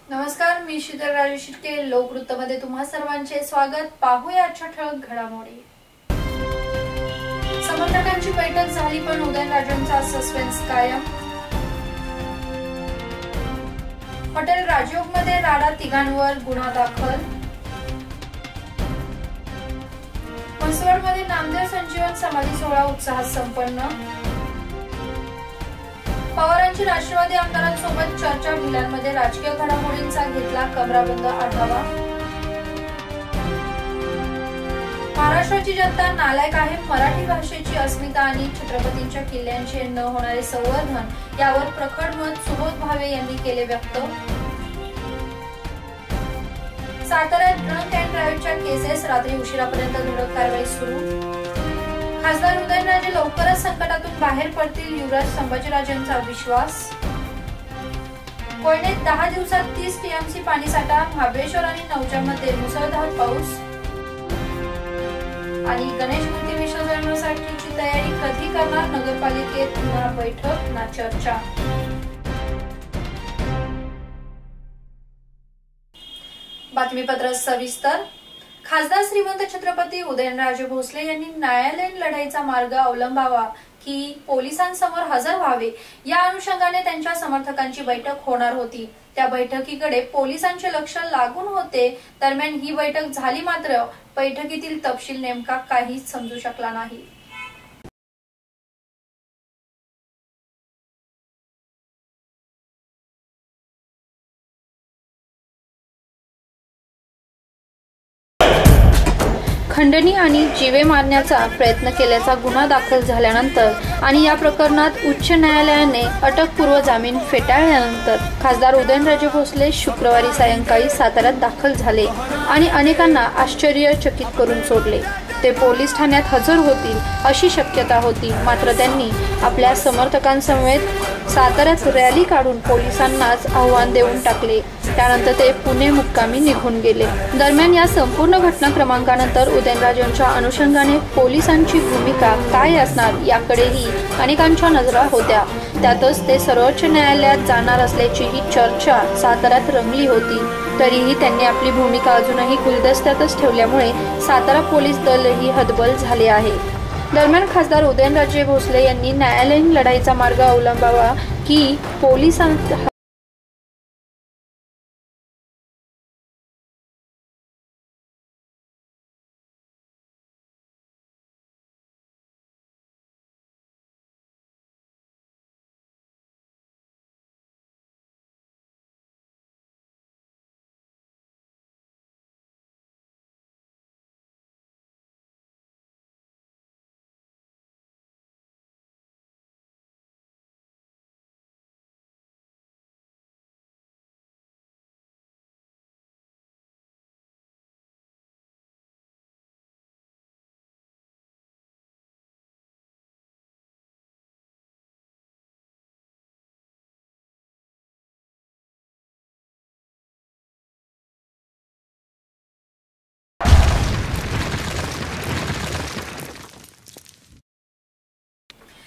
नमस्कार, मी शीतल राजू शिर्के. लोकवृत्तमध्ये तुम्हा सर्वांचे स्वागत. पाहूया आजच्या ठळक घडामोडी. समर्थकांची बैठक झाली पण उदयनराजेंचा सस्पेन्स कायम. हॉटेल राजयोगमध्ये राडा, तिघांवर गुन्हा दाखल. म्हसवडमध्ये नामदेव संजीवन समाधी सोहळा उत्साहात संपन्न. पवारांची राष्ट्रवादी आमदारांसोबत चर्चा, भिलांमध्ये राजकीय घडामोडींचा घेतला कमराबंद आढावा. महाराष्ट्राची जनता नालायक आहे, मराठी भाषेची अस्मिता आणि छत्रपतींच्या किल्ल्यांचे न होणारे संवर्धन यावर प्रखर मत सुबोध भावे यांनी केले व्यक्त. साताऱ्यात ड्रंक अँड ड्राईव्हच्या केसेस, रात्री उशिरापर्यंत धडक कारवाई सुरू. खासदार उदयनराजे लवकरच संकटातून बाहेर पडतील, युवराज संभाजीराजेंचा विश्वास. कोयनेत 10 दिवसात 30 टीएमसी पाणीसाठा, महाबळेश्वर आणि नौजामध्ये मुसळधार पाऊस. आणि गणेश मूर्ती विसर्जनासाठीची तयारी कधी करणार, नगरपालिकेत ना बैठक ना चर्चा. बातमीपत्र सविस्तर. खासदार श्रीमंत छत्रपती उदयनराजे भोसले यांनी न्यायालयीन लढाईचा मार्ग अवलंबावा की पोलिसांसमोर हजर व्हावे, या अनुषंगाने त्यांच्या समर्थकांची बैठक होणार होती. त्या बैठकीकडे पोलिसांचे लक्ष लागून होते. दरम्यान ही बैठक झाली, मात्र बैठकीतील तपशील नेमका काहीच समजू शकला नाही. खंडणी आणि जीवे मारण्याचा प्रयत्न केल्याचा गुन्हा दाखल झाल्यानंतर आणि या प्रकरणात उच्च न्यायालयाने अटकपूर्व जामीन फेटाळल्यानंतर खासदार उदयनराजे भोसले शुक्रवारी सायंकाळी साताऱ्यात दाखल झाले आणि अनेकांना आश्चर्यचकित करून सोडले. ते पोलीस ठाण्यात हजर होतील अशी शक्यता होती, मात्र त्यांनी आपल्या समर्थकांसमवेत साताऱ्यात रॅली काढून पोलिसांनाच आव्हान देऊन टाकले. त्यानंतर ते पुणे मुक्कामी निघून गेले. दरम्यान या संपूर्ण घटनाक्रमांकानंतर उदयनराजेंच्या अनुषंगाने पोलिसांची भूमिका काय असणार याकडेही अनेकांच्या नजरा होत्या. त्यातच ते सर्वोच्च न्यायालयात जाणार असल्याची ही चर्चा साताऱ्यात रंगली होती. तरीही त्यांनी आपली भूमिका अजूनही गुलदस्त्यातच ठेवल्यामुळे सातारा पोलीस दलही हतबल झाले आहे. दरम्यान खासदार उदयनराजे भोसले यांनी न्यायालयीन लढाईचा मार्ग अवलंबावा की पोलिसांत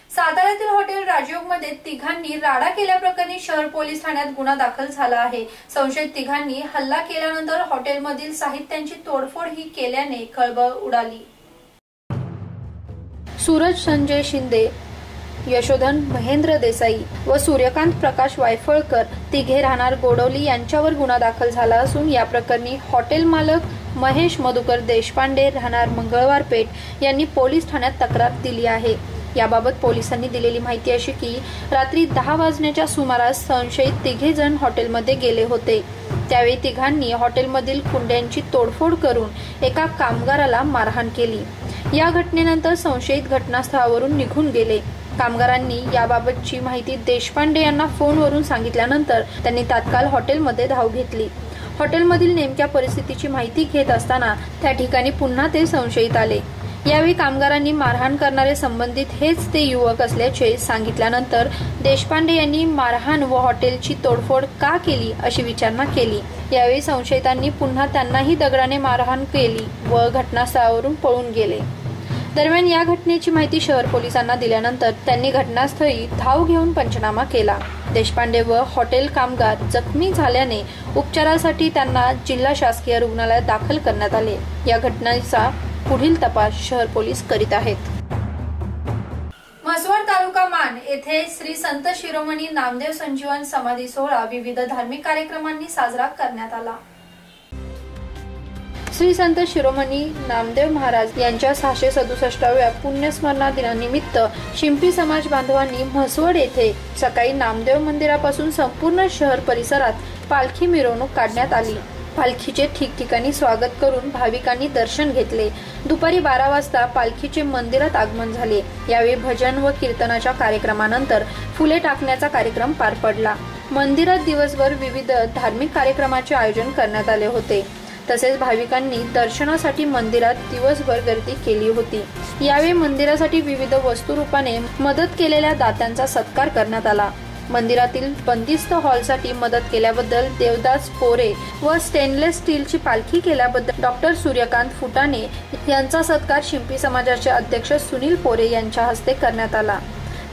साताऱ्यातील हॉटेल राजयोगमध्ये तिघांनी राडा केल्याप्रकरणी शहर पोलीस ठाण्यात गुन्हा दाखल झाला आहे. संशयित तिघांनी हल्ला केल्यानंतर हॉटेलमधील साहित्यांची तोडफोड ही केल्याने खळबळ उडाली. सूरज संजय शिंदे, यशोधन महेंद्र देसाई व सूर्यकांत प्रकाश वायफळकर तिघे राहणार गोडवली यांच्यावर गुन्हा दाखल झाला असून या प्रकरणी हॉटेल मालक महेश मधुकर देशपांडे राहणार मंगळवार पेठ यांनी पोलीस ठाण्यात तक्रार दिली आहे. याबाबत पोलिसांनी दिलेली माहिती अशी की रात्री 10 वाजण्याच्या सुमारास संशयित तिघे जण हॉटेलमध्ये गेले होते. त्यावेळी तिघांनी हॉटेलमधील कुंड्यांची तोडफोड करून एका कामगाराला मारहाण केली. या घटनेनंतर संशयित घटनास्थळावरून निघून गेले. कामगारांनी याबाबतची माहिती देशपांडे यांना फोनवरून सांगितल्यानंतर त्यांनी तात्काळ हॉटेलमध्ये धाव घेतली. हॉटेलमधील नेमक्या परिस्थितीची माहिती घेत असताना त्या ठिकाणी पुन्हा ते संशयित आले. यावेळी कामगारांनी मारहाण करणारे संबंधित हेच ते युवक असल्याचे सांगितल्यानंतर देशपांडे यांनी मारहाण व हॉटेलची तोडफोड का केली अशी विचारणा केली. यावेळी संशयितांनी पुन्हा त्यांनाही दगडाने मारहाण केली व घटनास्थळावरून पळून गेले. दरम्यान या घटनेची माहिती शहर पोलिसांना दिल्यानंतर त्यांनी घटनास्थळी धाव घेऊन पंचनामा केला। देशपांडे व हॉटेल कामगार जखमी झाल्याने उपचारासाठी त्यांना जिल्हा शासकीय रुग्णालयात दाखल करण्यात आले। या घटनेचा पुढील तपास शहर पोलीस करीत आहेत। म्हसवड तालुका मान येथे श्री संत शिरोमणी नामदेव संजीवन समाधी सोहळा विविध धार्मिक कार्यक्रमांनी साजरा करण्यात आला। श्री संत शिरोमणी नामदेव महाराज यांच्या 667व्या पुण्यस्मरणा दिनानिमित्त शिंपी समाज बांधवांनी म्हसवड येथे सकाळी नामदेव मंदिरापासून संपूर्ण शहर परिसरात पालखी मिरवणूक काढण्यात आली। पालखीचे ठिकठिकाणी स्वागत करून भाविकांनी दर्शन घेतले। दुपारी 12 वाजता पालखीचे मंदिरात आगमन झाले। यावेळी भजन व कीर्तनाच्या कार्यक्रमानंतर फुले टाकण्याचा कार्यक्रम पार पडला। मंदिरात दिवसभर विविध धार्मिक कार्यक्रमाचे आयोजन करण्यात आले होते। तसेच भाविकांनी दर्शनासाठी मंदिरात दिवसभर गर्दी केली होती। यावेळी मंदिरासाठी विविध वस्तू रूपाने मदत केलेल्या दात्यांचा सत्कार करण्यात आला। मंदिरातील बंदिस्त हॉलसाठी मदत केल्याबद्दल देवदास पोरे व स्टेनलेस स्टीलची पालखी केल्याबद्दल डॉक्टर सूर्यकांत फुटाणे यांचा सत्कार शिंपी समाजाचे अध्यक्ष सुनील पोरे यांच्या हस्ते करण्यात आला।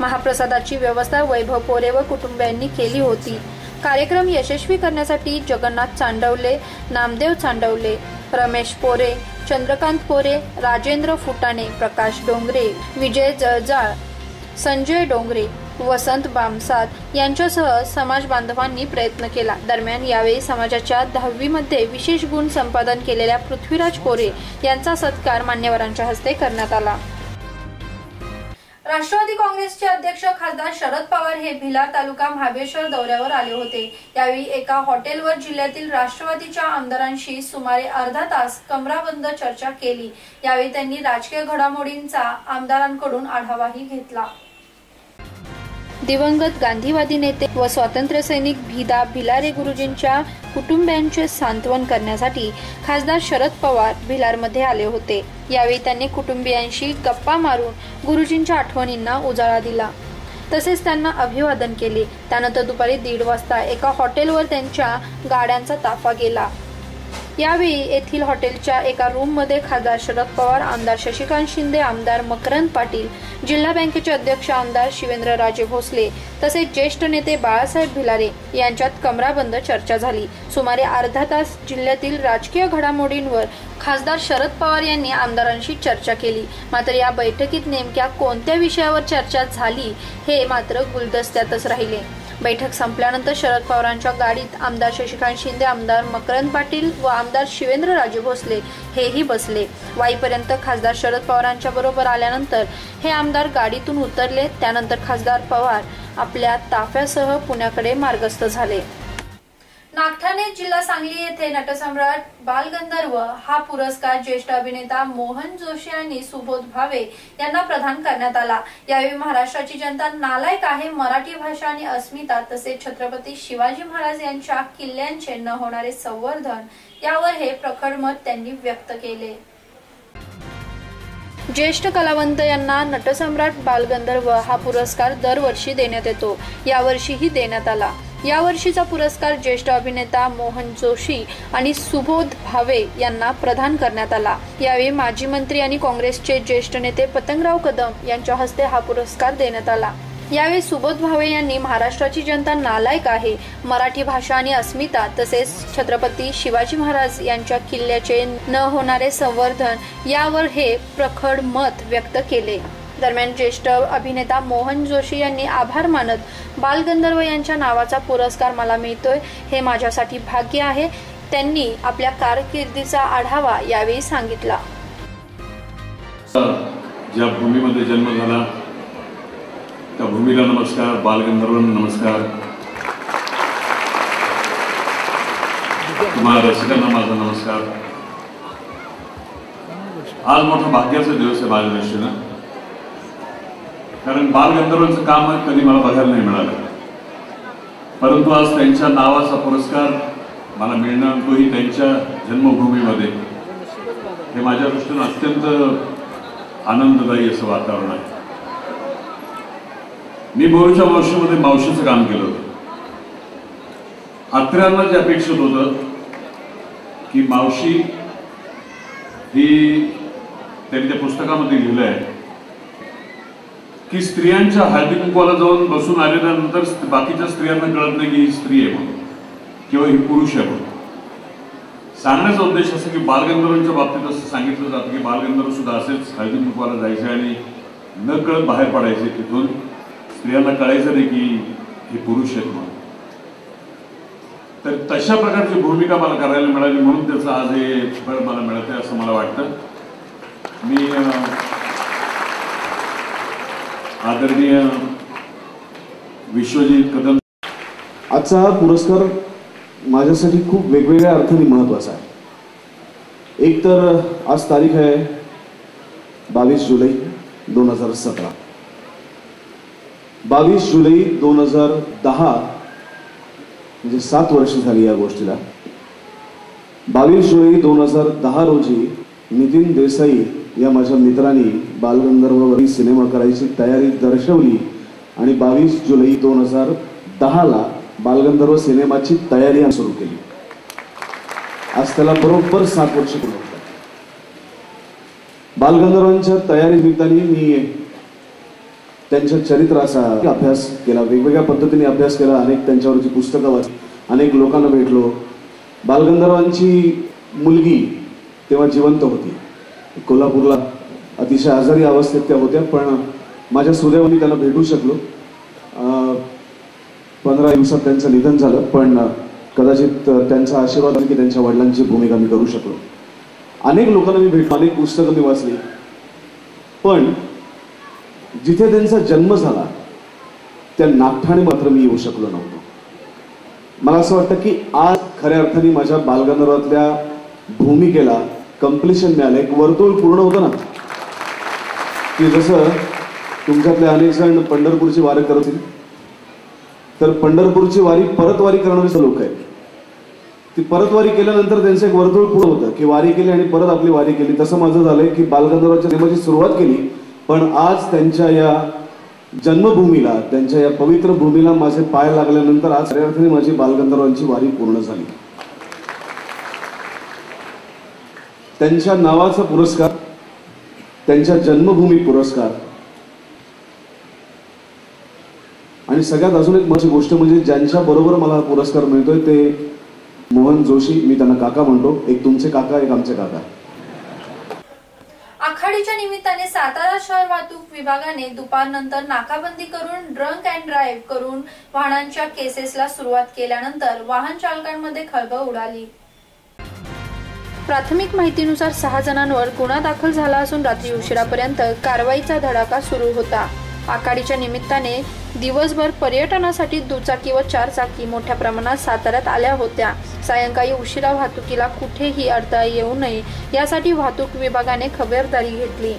महाप्रसादाची व्यवस्था वैभव पोरे व कुटुंबियांनी केली होती। कार्यक्रम यशस्वी करण्यासाठी जगन्नाथ चांडवले, नामदेव चांडवले, रमेश पोरे, चंद्रकांत पोरे, राजेंद्र फुटाणे, प्रकाश डोंगरे, विजय जळजाळ, संजय डोंगरे, वसंत बामसाद यांच्यासह समाज बांधवांनी प्रयत्न केला। दरम्यान यावेळी समाजाच्या 10वी मध्ये विशेष गुण संपादन केलेल्या पृथ्वीराज कोरे यांचा सत्कार मान्यवरांच्या हस्ते करण्यात आला। राष्ट्रवादी काँग्रेसचे अध्यक्ष खासदार शरद पवार हे भिलार तालुका महाबळेश्वर दौऱ्यावर आले होते। यावेळी एका हॉटेलवर जिल्ह्यातील राष्ट्रवादीच्या आमदारांशी सुमारे अर्धा तास कमराबंद चर्चा केली। यावेळी त्यांनी राजकीय घडामोडींचा आमदारांकडून आढावाही घेतला। दिवंगत गांधीवादी नेते व स्वातंत्र्य सैनिक भिदा भिलारे गुरुजींच्या कुटुंबियांचे सांत्वन करण्यासाठी खासदार शरद पवार भिलारमध्ये आले होते। यावेळी त्यांनी कुटुंबियांशी गप्पा मारून गुरुजींच्या आठवणींना उजाळा दिला। तसेच त्यांना अभिवादन केले। त्यानंतर दुपारी 1:30 वाजता एका हॉटेलवर त्यांच्या गाड्यांचा ताफा गेला। यावेळी येथील हॉटेलच्या एका रूममध्ये खासदार शरद पवार, आमदार शशिकांत शिंदे, आमदार मकरंद पाटील, जिल्हा बँकेचे अध्यक्ष आमदार शिवेंद्रराजे भोसले तसेच ज्येष्ठ नेते बाळासाहेब भिलारे यांच्यात कमराबंद चर्चा झाली। सुमारे अर्धा तास जिल्ह्यातील राजकीय घडामोडींवर खासदार शरद पवार यांनी आमदारांशी चर्चा केली। मात्र या बैठकीत नेमक्या कोणत्या विषयावर चर्चा झाली हे मात्र गुलदस्त्यातच राहिले। बैठक संपल्यानंतर शरद पवारांच्या गाडीत आमदार शशिकांत शिंदे, आमदार मकरंद पाटील व आमदार शिवेंद्रराजे भोसले हेही बसले। वाईपर्यंत खासदार शरद पवारांच्या बरोबर आल्यानंतर हे आमदार गाडीतून उतरले। त्यानंतर खासदार पवार आपल्या ताफ्यासह पुण्याकडे मार्गस्थ झाले। नागठाणे जिल्हा सांगली येथे नटसम्राट बालगंधर्व हा पुरस्कार ज्येष्ठ अभिनेता मोहन जोशी आणि सुबोध भावे यांना प्रदान करण्यात आला। यावेळी महाराष्ट्राची जनता नालायक आहे, मराठी भाषा आणि अस्मिता तसेच छत्रपती शिवाजी महाराज यांच्या किल्ल्यांचे न होणारे संवर्धन यावर हे प्रखर मत त्यांनी व्यक्त केले। ज्येष्ठ कलावंत यांना नटसम्राट बालगंधर्व हा पुरस्कार दरवर्षी देण्यात येतो। यावर्षीही देण्यात आला। यावर्षीचा पुरस्कार ज्येष्ठ अभिनेता मोहन जोशी आणि सुबोध भावे यांना प्रदान करण्यात आला। यावेळी माजी मंत्री आणि काँग्रेसचे ज्येष्ठ नेते पतंगराव कदम यांच्या हस्ते हा पुरस्कार देण्यात आला। यावेळी सुबोध भावे यांनी महाराष्ट्राची जनता नालायक आहे, मराठी भाषा आणि अस्मिता तसेच छत्रपती शिवाजी महाराज यांच्या किल्ल्याचे न होणारे संवर्धन यावर हे प्रखर मत व्यक्त केले। दरम्यान ज्येष्ठ अभिनेता मोहन जोशी यांनी आभार मानत बालगंधर्व यांच्या नावाचा पुरस्कार मला मिळतोय हे माझ्यासाठी भाग्य आहे। त्यांनी आपल्या कारकिर्दीचा आढावा यावेळी सांगितला। ज्या भूमीमध्ये जन्म झाला त्या भूमीला नमस्कार, बालगंधर्वांना नमस्कार, तुम्हाला रसिकांना माझा नमस्कार। आज मोठा भाग्याचा दिवस आहे माझ्या दृष्टीनं, कारण बालगंधर्वांचं काम कधी मला बघायला नाही मिळालं, परंतु आज त्यांच्या नावाचा पुरस्कार मला मिळणं तोही त्यांच्या जन्मभूमीमध्ये हे माझ्या दृष्टीनं अत्यंत आनंददायी असं वातावरण आहे। मी बोरूच्या मावशीमध्ये मावशीचं काम केलं होतं। अत्र्यांना जे अपेक्षित होतं की मावशी ही त्यांनी त्या पुस्तकामध्ये लिहिलं आहे की स्त्रियांच्या हळदी कुंकवाला जाऊन बसून आल्यानंतर बाकीच्या स्त्रियांना कळत नाही की ही स्त्री आहे म्हणून किंवा ही पुरुष आहे म्हणून. सांगण्याचा उद्देश असा की बालगंधर्वांच्या बाबतीत असं सांगितलं जातं की बालगंधर्व सुद्धा असेच हळदी कुंकवाला जायचे आणि न कळत बाहेर पडायचे. तिथून स्त्रियांना कळायचं नाही की हे पुरुष आहेत म्हणून. तर तशा प्रकारची भूमिका मला करायला मिळाली म्हणून त्याचं आज हे फळ मला मिळतंय असं मला वाटतं. मी आदरणीय विश्वजित कदम, आजचा हा पुरस्कार माझ्यासाठी खूप वेगवेगळ्या अर्थाने महत्त्वाचा आहे. एक तर आज तारीख आहे 22 जुलै 2017. 22 जुलै 2010 म्हणजे 7 वर्ष झाली या गोष्टीला. 22 जुलै 2010 रोजी नितीन देसाई या माझ्या मित्रांनी बालगंधर्ववरील सिनेमा करायची तयारी दर्शवली आणि 22 जुलै 2010ला बालगंधर्व सिनेमाची तयारी सुरू केली. आज त्याला बरोबर 7 वर्ष पूर्ण होतात. बालगंधर्वांच्या तयारी निमित्ताने मी त्यांच्या चरित्राचा अभ्यास केला, वेगवेगळ्या पद्धतीने अभ्यास केला, अनेक त्यांच्यावरची पुस्तकं वाचली, अनेक लोकांना भेटलो. बालगंधर्वांची मुलगी तेव्हा जिवंत होती, कोल्हापूरला अतिशय आजारी अवस्थेत त्या होत्या, पण माझ्या सुदैवाने त्यांना भेटू शकलो. 15 दिवसात त्यांचं निधन झालं, पण कदाचित त्यांचा आशीर्वाद की त्यांच्या वडिलांची भूमिका मी करू शकलो. अनेक लोकांना मी भेटलो, अनेक पुस्तकं मी वाचली, पण जिथे त्यांचा जन्म झाला त्या नागठाणे मात्र मी येऊ शकलो नव्हतो. मला असं वाटतं की आज खऱ्या अर्थाने माझ्या बालगंधर्वातल्या भूमिकेला कंप्लिशन मिळालं, एक वर्तुळ पूर्ण होतं ना, की जसं तुमच्यातले अनेक जण पंढरपूरची वारी करतील, तर पंढरपूरची वारी परतवारी करणारे लोक आहेत. ती परतवारी केल्यानंतर त्यांचं एक वर्तुळ पूर्ण होतं की वारी केली आणि परत आपली वारी केली. तसं माझं झालंय की बालगंधर्वाच्या सिनेमाची सुरुवात केली, पण आज त्यांच्या या जन्मभूमीला, त्यांच्या या पवित्र भूमीला माझे पाय लागल्यानंतर आज खऱ्या अर्थाने माझी बालगंधर्वांची वारी पूर्ण झाली. त्यांच्या नावाचा पुरस्कार, त्यांच्या जन्मभूमी पुरस्कार, आणि सगळ्यात अजून एक महत्त्वाची गोष्ट म्हणजे ज्यांच्या बरोबर मला हा पुरस्कार मिळतोय ते मोहन जोशी. मी त्यांना काका म्हणतो, एक तुमचे काका, एक आमचे काका. आखाडीच्या निमित्ताने सातारा शहर वाहतूक विभागाने दुपारनंतर नाकाबंदी करून ड्रंक अँड ड्राईव्ह करून वाहनांच्या केसेसला सुरुवात केल्यानंतर वाहन चालकांमध्ये खळबळ उडाली. प्राथमिक माहितीनुसार 6 जणांवर गुन्हा दाखल झाला असून रात्री उशिरापर्यंत कारवाईचा धडाका सुरू होता. आखाडीच्या निमित्ताने दिवसभर पर्यटनासाठी दुचाकी व 4 चाकी मोठ्या प्रमाणात साताऱ्यात आल्या होत्या. सायंकाळी उशिरा वाहतुकीला कुठेही अडथळा येऊ नये यासाठी वाहतूक विभागाने खबरदारी घेतली.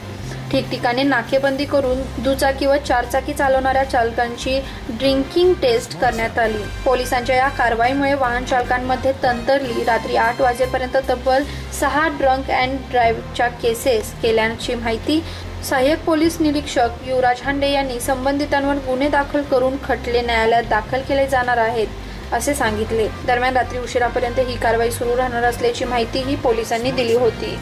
ठिकठिकाणी नाकेबंदी करून दुचाकी व 4 चाकी चालवणाऱ्या चालकांची ड्रिंकिंग टेस्ट करण्यात आली. पोलिसांच्या या कारवाईमुळे वाहन चालकांमध्ये तंतरली. रात्री 8 वाजेपर्यंत तब्बल 6 ड्रंक अँड ड्राईव्हच्या केसेस केल्याची माहिती सहाय्यक पोलीस निरीक्षक युवराज हांडे यांनी संबंधितांवर गुन्हे दाखल करून खटले न्यायालयात दाखल केले जाणार आहेत असे सांगितले. दरम्यान रात्री उशिरापर्यंत ही कारवाई सुरू राहणार असल्याची माहितीही पोलिसांनी दिली होती.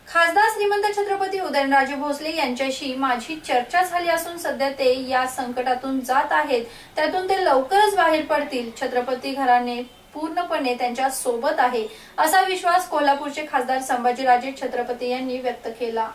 खासदार श्रीमंत छत्रपती उदयनराजे भोसले यांच्याशी माझी चर्चा झाली असून सध्या ते या संकटातून जात आहेत, त्यातून ते लवकरच बाहेर पडतील. छत्रपती घराणे पूर्णपणे त्यांच्या सोबत आहे असा विश्वास कोल्हापूरचे खासदार संभाजीराजे छत्रपती यांनी व्यक्त केला.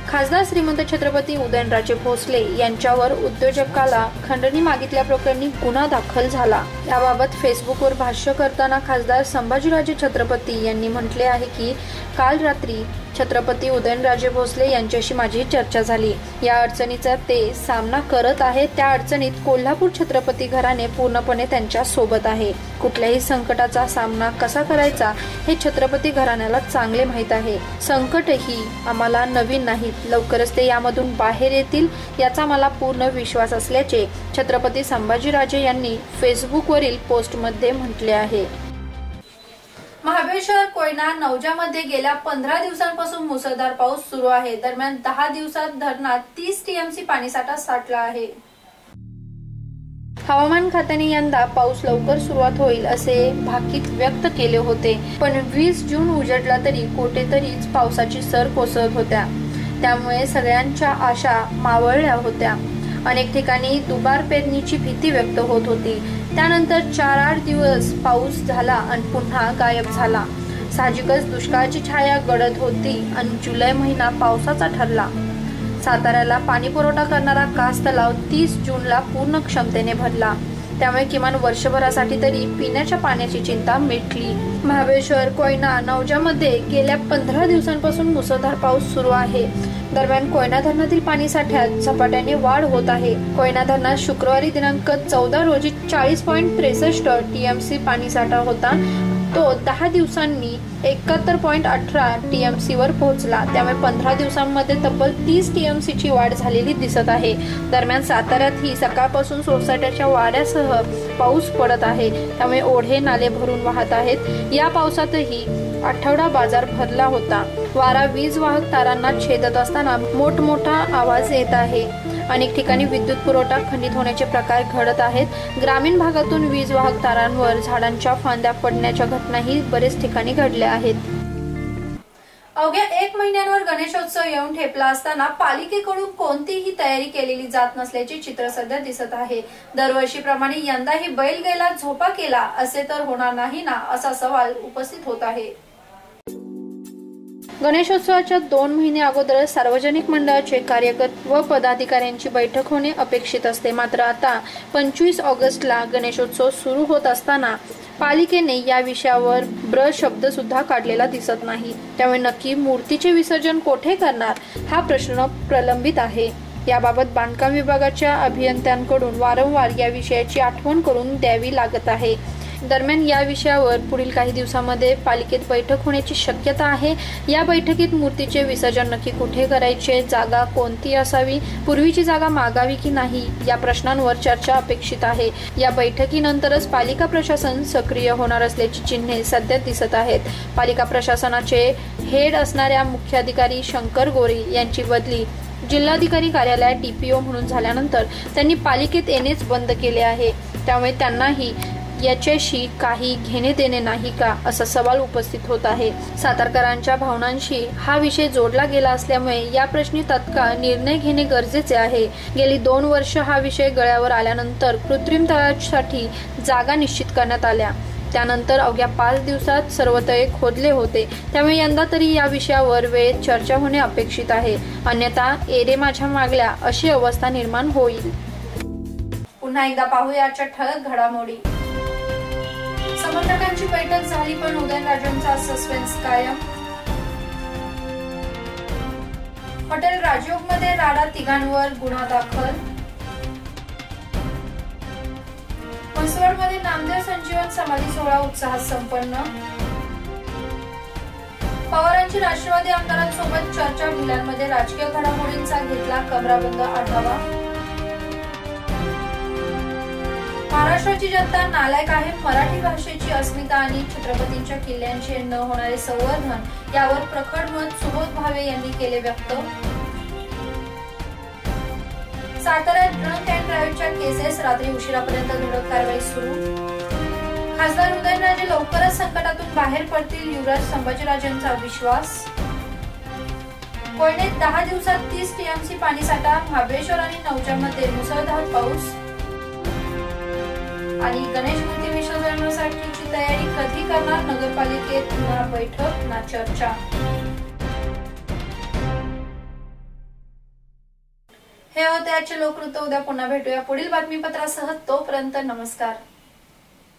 खासदार श्रीमंत छत्रपती उदयनराजे भोसले यांच्यावर उद्योजकाला खंडणी मागितल्याप्रकरणी गुन्हा दाखल झाला. याबाबत फेसबुकवर भाष्य करताना खासदार संभाजीराजे छत्रपती यांनी म्हटले आहे की काल रात्री छत्रपती उदयनराजे भोसले यांच्याशी माझी चर्चा झाली. या अडचणीचा ते सामना करत आहेत. त्या अडचणीत कोल्हापूर छत्रपती घराणे पूर्णपणे त्यांच्या सोबत आहे. कुठल्याही संकटाचा सामना कसा करायचा हे छत्रपती घराण्याला चांगले माहीत आहे. संकटही आम्हाला नवीन नाहीत, लवकरच ते यामधून बाहेर येतील याचा मला पूर्ण विश्वास असल्याचे छत्रपती संभाजीराजे यांनी फेसबुकवरील पोस्टमध्ये म्हटले आहे. महाबळेश्वर, कोयना, नौजामध्ये गेल्या 15 दिवसांपासून मुसळधार पाऊस सुरू आहे. दरम्यान 10 दिवसात धरणात 30 टीएमसी पाणीसाठा साठला आहे. हवामान खात्याने यंदा पाऊस लवकर सुरुवात होईल असे भाकीत व्यक्त केले होते, पण 20 जून उजडला तरी कुठेतरीच पावसाची सर कोसळत होत्या. त्यामुळे सगळ्यांच्या आशा मावळल्या होत्या. अनेक ठिकाणी दुबार पेरणीची भीती व्यक्त होत होती. त्यानंतर 4-8 दिवस पाऊस झाला आणि पुन्हा गायब झाला. साहजिकच दुष्काळाची छाया गडद होती आणि जुलै महिना पावसाचा ठरला. साताऱ्याला पाणी पुरवठा करणारा कास तलाव 30 जूनला पूर्ण क्षमतेने भरला. त्यामुळे किमान वर्षभरासाठी तरी पिण्याच्या पाण्याची चिंता मिटली. महाबळेश्वर, कोयना, नौजामध्ये गेल्या 15 दिवसांपासून मुसळधार पाऊस सुरू आहे. दरम्यान कोयना धरणातील पाणी साठ्यात झपाट्याने वाढ होत आहे. कोयना धरणात शुक्रवारी दिनांक 14 रोजी 40.63 टीएमसी पाणी साठा होता. तो 10 दिवसांनी 71.18 टीएमसी वर पोहोचला. त्यामुळे 15 दिवसांमध्ये तब्बल 30 टीएमसी ची वाढ झालेली दिसत आहे. दरम्यान साताऱ्यातही सकाळपासून सोसाट्याच्या वाऱ्यासह पाऊस पडत आहे. त्यामुळे ओढे नाले भरून वाहत आहेत. या पावसातही आठवडा बाजार भरला होता. वारा वीज वाहक तारांना छेदत असताना मोठमोठा आवाज येत आहे. अनेक ठिकाणी विद्युत पुरवठा खंडित होण्याचे प्रकार घडत आहेत. ग्रामीण भागातून वीज वाहक तारांवर झाडांच्या फांद्या पडण्याच्या घटनाही बरेच ठिकाणी घडल्या आहेत. अवघ्या 1 महिन्यांवर गणेशोत्सव येऊन ठेपला असताना पालिकेकडून कोणतीही तयारी केलेली जात नसल्याचे चित्र सध्या दिसत आहे. दरवर्षीप्रमाणे यंदाही बैल गेला झोपा केला असे तर होणार नाही ना, असा सवाल उपस्थित होत आहे. गणेशोत्सवाच्या 2 महिने अगोदर सार्वजनिक मंडळाचे कार्यकर्ते व पदाधिकाऱ्यांची बैठक होणे अपेक्षित असते. मात्र आता 25 ऑगस्टला गणेशोत्सव सुरू होत असताना पालिकेने या विषयावर ब्र शब्द सुद्धा काढलेला दिसत नाही. त्यामुळे नक्की मूर्तीचे विसर्जन कोठे करणार हा प्रश्न प्रलंबित आहे. याबाबत बांधकाम विभागाच्या अभियंत्यांकडून वारंवार या विषयाची आठवण करून द्यावी लागत आहे. दरम्यान या विषयावर पुढील काही दिवसांमध्ये पालिकेत बैठक होण्याची शक्यता आहे. या बैठकीत मूर्तीचे विसर्जन नक्की कुठे करायचे, जागा कोणती असावी, पूर्वीची जागा मागावी की नाही या प्रश्नांवर चर्चा अपेक्षित आहे. या बैठकीनंतरच पालिका प्रशासन सक्रिय होणार असल्याची चिन्हे सध्या दिसत आहेत. पालिका प्रशासनाचे हेड असणाऱ्या मुख्याधिकारी शंकर गोरे यांची बदली जिल्हाधिकारी कार्यालयात डीपीओ म्हणून झाल्यानंतर त्यांनी पालिकेत येणेच बंद केले आहे. त्यामुळे त्यांनाही याच्याशी काही घेणे देणे नाही का असा सवाल उपस्थित होत आहे. सातारकरांच्या भावनांशी हा विषय जोडला गेला असल्यामुळे या प्रश्नी तत्काळ निर्णय घेणे गरजेचे आहे. गेली 2 वर्ष हा विषय गळ्यावर आल्यानंतर कृत्रिम तळ्यासाठी जागा निश्चित करण्यात आल्या. त्यानंतर अवघ्या 5 दिवसात सर्व तळे खोदले होते. त्यामुळे यंदा तरी या विषयावर वेळेत चर्चा होणे अपेक्षित आहे. अन्यथा एरे माझ्या मागल्या अशी अवस्था निर्माण होईल. पुन्हा एकदा पाहूया आजच्या ठळक घडामोडी. समर्थकांची बैठक झाली पण उदयनराजेंचा सस्पेन्स कायम. हॉटेल राजयोगमध्ये राडा, 3घांवर गुन्हा दाखल. म्हसवडमध्ये नामदेव संजीवन समाधी सोहळा उत्साहात संपन्न. पवारांची राष्ट्रवादी आमदारांसोबत चर्चा, भिलांमध्ये राजकीय घडामोडींचा घेतला कमराबंद आढावा. महाराष्ट्राची जनता नालायक आहे. मराठी भाषेची अस्मिता आणि छत्रपतींच्या किल्ल्यांचे न होणारे संवर्धन यावर प्रखर मत सुबोध भावे यांनी केले व्यक्त. साताऱ्यात ड्रंक अँड ड्राईव्हच्या केसेस, रात्री उशिरापर्यंत धडक कारवाई सुरू. खासदार उदयनराजे लवकरच संकटातून बाहेर पडतील, युवराज संभाजीराजेंचा विश्वास. कोयनेत 10 दिवसात 30 टीएमसी पाणीसाठा. महाबळेश्वर आणि नौजामध्ये मुसळधार पाऊस. आणि गणेश मूर्ती विसर्जनासाठीची तयारी कधी करणार, नगरपालिकेत ना बैठक ना चर्चा. हे होते आजचे लोकवृत्त. उद्या पुन्हा भेटूया पुढील बातमीपत्रासह. तोपर्यंत नमस्कार.